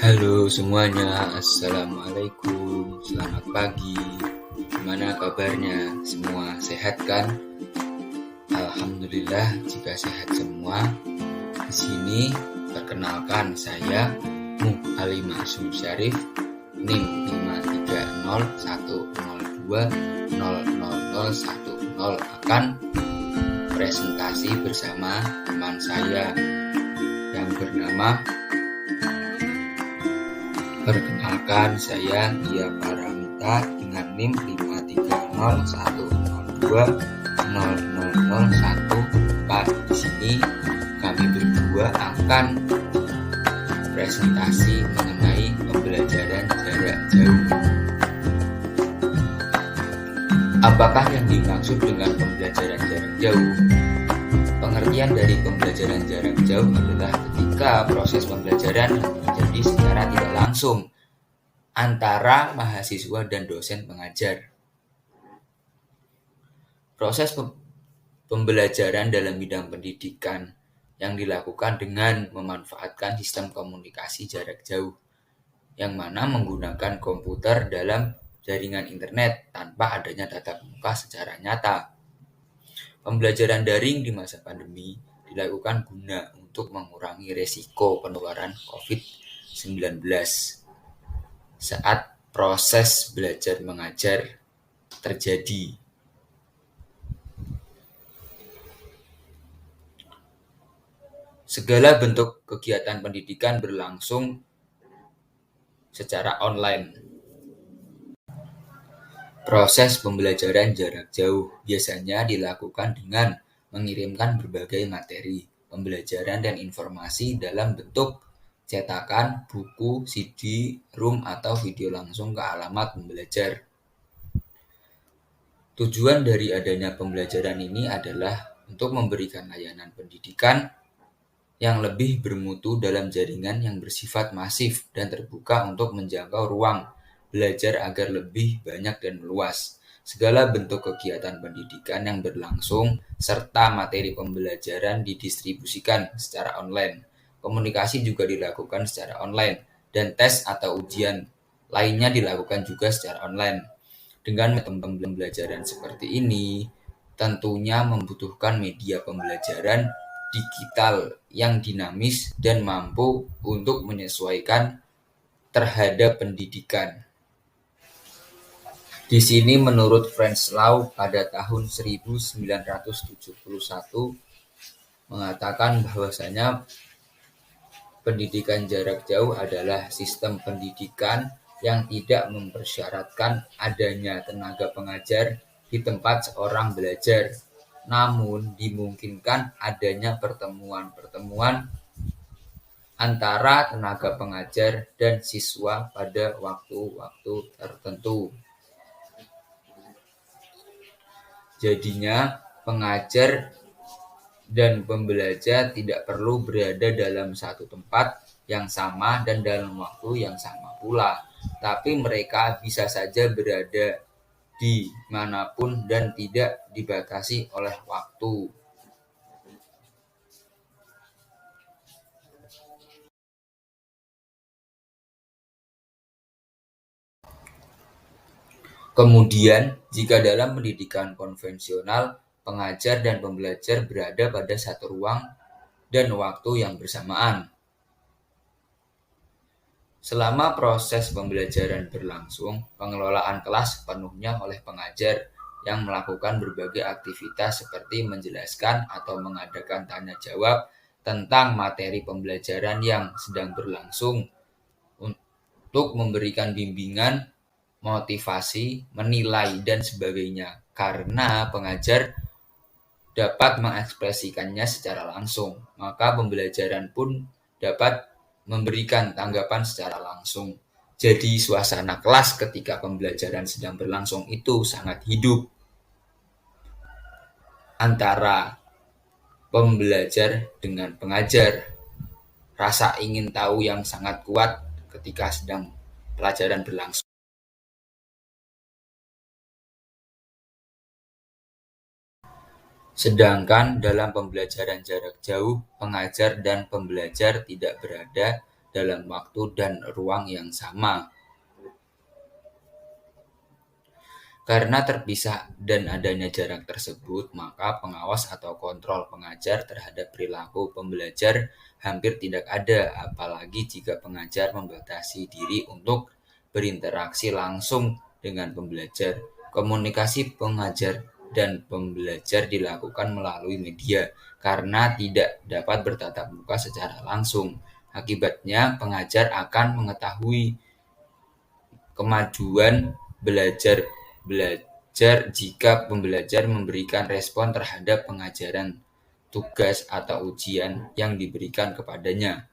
Halo semuanya, Assalamualaikum, selamat pagi. Gimana kabarnya? Semua sehat kan? Alhamdulillah jika sehat semua. Di sini perkenalkan saya Muh Ali Masum Syarif, NIM 53021020010 akan presentasi bersama teman saya yang bernama Perkenalkan, saya Dia Paramita dengan NIM 53010200001. Di sini kami berdua akan presentasi mengenai pembelajaran jarak jauh. Apakah yang dimaksud dengan pembelajaran jarak jauh? Pengertian dari pembelajaran jarak jauh adalah ketika proses pembelajaran terjadi secara tidak langsung antara mahasiswa dan dosen pengajar. Proses pembelajaran dalam bidang pendidikan yang dilakukan dengan memanfaatkan sistem komunikasi jarak jauh, yang mana menggunakan komputer dalam jaringan internet tanpa adanya tatap muka secara nyata. Pembelajaran daring di masa pandemi dilakukan guna untuk mengurangi resiko penularan COVID-19 saat proses belajar mengajar terjadi. Segala bentuk kegiatan pendidikan berlangsung secara online. Proses pembelajaran jarak jauh biasanya dilakukan dengan mengirimkan berbagai materi pembelajaran dan informasi dalam bentuk cetakan, buku, CD, ROM, atau video langsung ke alamat pembelajar. Tujuan dari adanya pembelajaran ini adalah untuk memberikan layanan pendidikan yang lebih bermutu dalam jaringan yang bersifat masif dan terbuka untuk menjangkau ruang belajar agar lebih banyak dan meluas. Segala bentuk kegiatan pendidikan yang berlangsung serta materi pembelajaran didistribusikan secara online. Komunikasi juga dilakukan secara online dan tes atau ujian lainnya dilakukan juga secara online. Dengan metode pembelajaran seperti ini, tentunya membutuhkan media pembelajaran digital yang dinamis dan mampu untuk menyesuaikan terhadap pendidikan. Di sini menurut Franz Lau pada tahun 1971 mengatakan bahwasanya pendidikan jarak jauh adalah sistem pendidikan yang tidak mempersyaratkan adanya tenaga pengajar di tempat seorang belajar, namun dimungkinkan adanya pertemuan-pertemuan antara tenaga pengajar dan siswa pada waktu-waktu tertentu. Jadinya, pengajar dan pembelajar tidak perlu berada dalam satu tempat yang sama dan dalam waktu yang sama pula, tapi mereka bisa saja berada di manapun dan tidak dibatasi oleh waktu. Kemudian, jika dalam pendidikan konvensional, pengajar dan pembelajar berada pada satu ruang dan waktu yang bersamaan. Selama proses pembelajaran berlangsung, pengelolaan kelas sepenuhnya oleh pengajar yang melakukan berbagai aktivitas seperti menjelaskan atau mengadakan tanya jawab tentang materi pembelajaran yang sedang berlangsung untuk memberikan bimbingan, motivasi, menilai, dan sebagainya, karena pengajar dapat mengekspresikannya secara langsung, maka pembelajaran pun dapat memberikan tanggapan secara langsung. Jadi suasana kelas ketika pembelajaran sedang berlangsung itu sangat hidup antara pembelajar dengan pengajar. Rasa ingin tahu yang sangat kuat ketika sedang pelajaran berlangsung. Sedangkan dalam pembelajaran jarak jauh, pengajar dan pembelajar tidak berada dalam waktu dan ruang yang sama. Karena terpisah dan adanya jarak tersebut, maka pengawas atau kontrol pengajar terhadap perilaku pembelajar hampir tidak ada, apalagi jika pengajar membatasi diri untuk berinteraksi langsung dengan pembelajar. Komunikasi pengajar dan pembelajar dilakukan melalui media karena tidak dapat bertatap muka secara langsung. Akibatnya, pengajar akan mengetahui kemajuan belajar jika pembelajar memberikan respon terhadap pengajaran, tugas, atau ujian yang diberikan kepadanya.